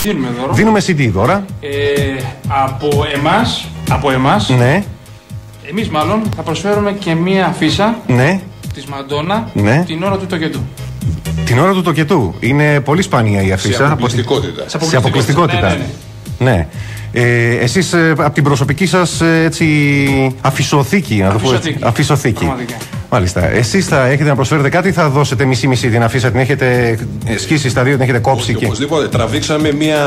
Δίνουμε δώρο. Δίνουμε CD δώρα. Από εμάς. Ναι. Εμείς μάλλον θα προσφέρουμε και μία αφίσα. Ναι. Της Μαντόνα. Ναι. Την ώρα του τοκετού. Την ώρα του τοκετού. Είναι πολύ σπάνια η αφίσα. Σε αποκλειστικότητα. Ναι. Εσείς από την προσωπική σας έτσι αφισοθήκη, να το πω έτσι. Αφισοθήκη. Μάλιστα. Εσείς θα έχετε να προσφέρετε κάτι, θα δώσετε μισή-μισή την αφίσα, την έχετε σκίσει στα δύο, την έχετε κόψει. Οπωσδήποτε. Τραβήξαμε μία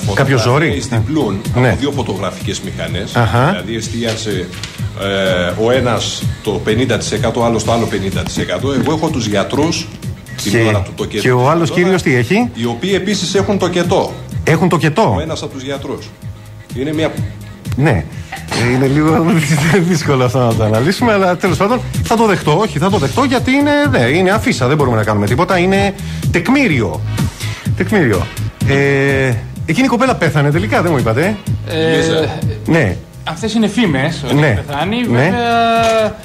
φωτογραφία στην Πλούν από δύο φωτογραφικές μηχανές. Δηλαδή εστίασε ο ένας το 50%, ο άλλος το άλλο 50%. Εγώ έχω τους γιατρούς την ώρα του τοκετού. Και ο άλλος κύριος τι έχει? Οι οποίοι επίσης έχουν τοκετό. Έχουν τοκετό. Ο ένας από τους γιατρούς. Είναι μια... Ναι. Είναι λίγο δύσκολο αυτό να το αναλύσουμε, αλλά τέλος πάντων θα το δεχτώ. Όχι, θα το δεχτώ γιατί είναι αφίσα, δεν μπορούμε να κάνουμε τίποτα. Είναι τεκμήριο. Τεκμήριο. Εκείνη η κοπέλα πέθανε τελικά, δεν μου είπατε? Ναι. Αυτές είναι φήμες ότι πεθάνει. Βέβαια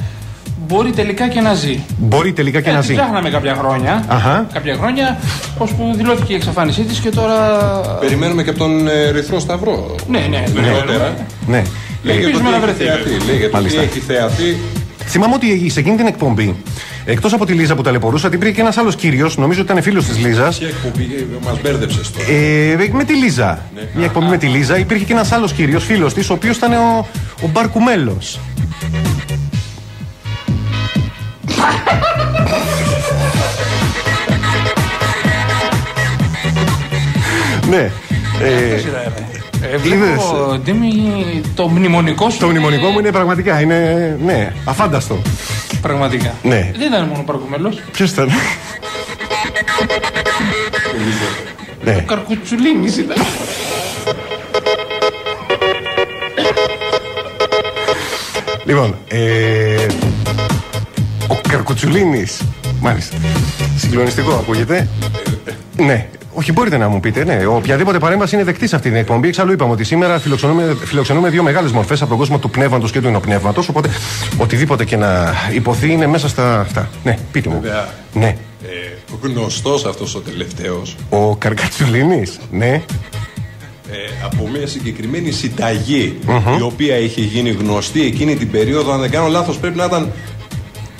μπορεί τελικά και να ζει. Μπορεί τελικά και να ζει. Ψάχναμε κάποια χρόνια. Κάποια χρόνια, ώσπου δηλώθηκε η εξαφάνισή της και τώρα. Περιμένουμε και από τον Ερυθρό Σταυρό. Ναι. Ελπίζουμε να βρεθεί. Λέγεται ότι έχει θεαθεί. Θυμάμαι ότι σε εκείνη την εκπομπή, εκτός από τη Λίζα που ταλαιπωρούσα, υπήρχε και ένας άλλος κύριος, νομίζω ότι ήταν φίλος της Λίζας. Ποια εκπομπή, μας μπέρδεψες τώρα. Με τη Λίζα. Μια εκπομπή με τη Λίζα. Υπήρχε και ένας άλλος κύριος, φίλος της, ο οποίος ήταν ο Μπαρκουμέλος. Ναι. Το μνημονικό σου. Το μνημονικό μου είναι πραγματικά. Είναι αφάνταστο. Πραγματικά. Ναι. Δεν ήταν μόνο ο Μπαρκουμέλος. Ποιος ήταν? Ο Καρκουτσουλίνης ήταν. Λοιπόν, ο Καρκουτσουλίνης. Μάλιστα. Συγκλονιστικό ακούγεται. Ναι. Όχι, μπορείτε να μου πείτε, ναι. Οποιαδήποτε παρέμβαση είναι δεκτή σε αυτή την εκπομπή. Εξάλλου είπαμε ότι σήμερα φιλοξενούμε δύο μεγάλες μορφές από τον κόσμο του πνεύματος και του υνοπνεύματος. Οπότε οτιδήποτε και να υποθεί είναι μέσα στα αυτά. Ναι, πείτε μου. Βέβαια. Ναι. Γνωστός αυτός ο τελευταίος. Ο Καρκατσουλίνης, ναι. Από μια συγκεκριμένη συνταγή η οποία είχε γίνει γνωστή εκείνη την περίοδο, αν δεν κάνω λάθος, πρέπει να ήταν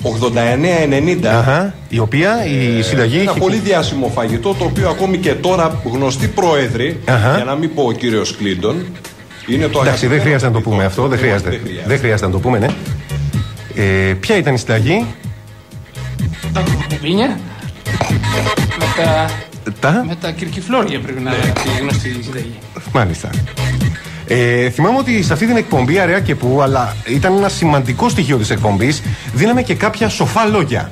89-90. Η οποία η συνταγή. Ένα πολύ διάσημο φαγητό, το οποίο ακόμη και τώρα γνωστοί πρόεδροι, για να μην πω ο κύριος Κλίντον, είναι το. Εντάξει, δεν χρειάζεται να το πούμε αυτό. Δεν χρειάζεται να το πούμε, ναι. Ποια ήταν η συνταγή? Τα κουκουμπίνια. Με τα κυρκυφλόρια πρέπει να είναι η γνωστή συνταγή. Μάλιστα. Θυμάμαι ότι σε αυτή την εκπομπή, αραιά και που, αλλά ήταν ένα σημαντικό στοιχείο της εκπομπής, δίναμε και κάποια σοφά λόγια.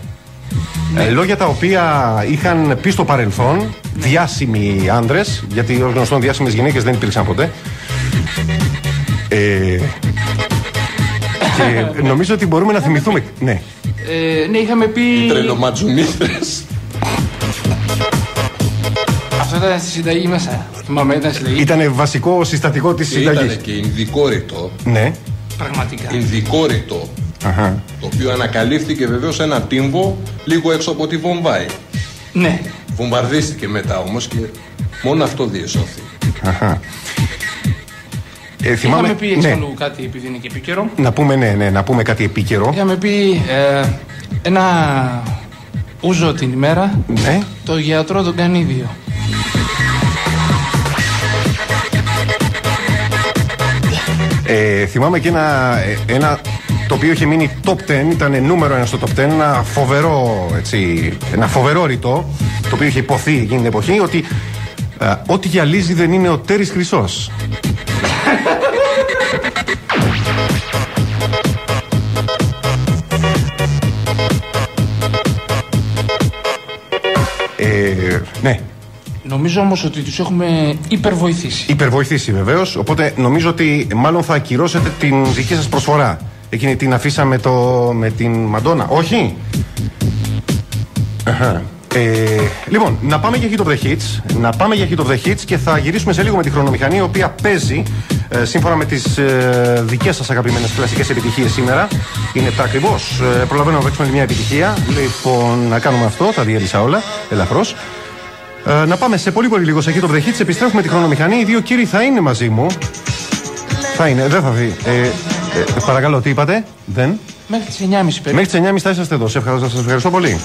Λόγια τα οποία είχαν πει στο παρελθόν διάσημοι άντρες, γιατί ως γνωστόν διάσημες γυναίκες δεν υπήρξαν ποτέ. Και νομίζω ότι μπορούμε να θυμηθούμε. Ναι. Ναι, είχαμε πει. Οι τρελοματζουνίδες. Αυτό ήταν στη συνταγή μέσα. Θυμάμαι, ήταν συνταγή. Ήταν βασικό συστατικό της συνταγής. Ήταν και ινδικό ρητό. Ναι. Πραγματικά. Ινδικό ρητό. Το οποίο ανακαλύφθηκε βεβαίως σε ένα τύμβο λίγο έξω από τη Βομβάη. Ναι. Βομβαρδίστηκε μετά όμως και μόνο αυτό διεσώθη. Είχαμε πει εξάλλου κάτι, επειδή είναι και επίκαιρο. Να πούμε, να πούμε κάτι επίκαιρο. Είχαμε πει ένα ούζο την ημέρα. Ναι. Το γιατρό τον κάνει ίδιο. Θυμάμαι και ένα το οποίο είχε μείνει top 10, ήταν νούμερο 1 στο top 10, ένα φοβερό ρητό, το οποίο είχε υποθεί εκείνη την εποχή, ότι ό,τι γυαλίζει δεν είναι ο τέρης χρυσός. Ναι. Νομίζω όμως ότι τους έχουμε υπερβοηθήσει. Υπερβοηθήσει βεβαίως, οπότε νομίζω ότι μάλλον θα ακυρώσετε την δική σας προσφορά. Εκείνη την αφίσα με την Μαντόνα. Όχι. Λοιπόν, να πάμε για Hit of the Hits. Να πάμε για Hit of the Hits και θα γυρίσουμε σε λίγο με τη χρονομηχανή, η οποία παίζει σύμφωνα με τις δικές σας αγαπημένες κλασικές επιτυχίες σήμερα. Είναι τα ακριβώς. Προλαβαίνω να παίξουμε μια επιτυχία. Λοιπόν, να κάνουμε αυτό. Τα διέλυσα όλα ελαφρώς. Να πάμε σε πολύ λίγο σε Hit of the Hits. Επιστρέφουμε τη χρονομηχανή. Οι δύο κύριοι θα είναι μαζί μου. Θα είναι, δεν θα δει. Παρακαλώ, τι είπατε? Δεν. Μέχρι τις 9.30 περίπου. Μέχρι τις 9.30 θα είσαστε εδώ. Σας ευχαριστώ πολύ.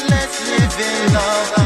Let's live in love.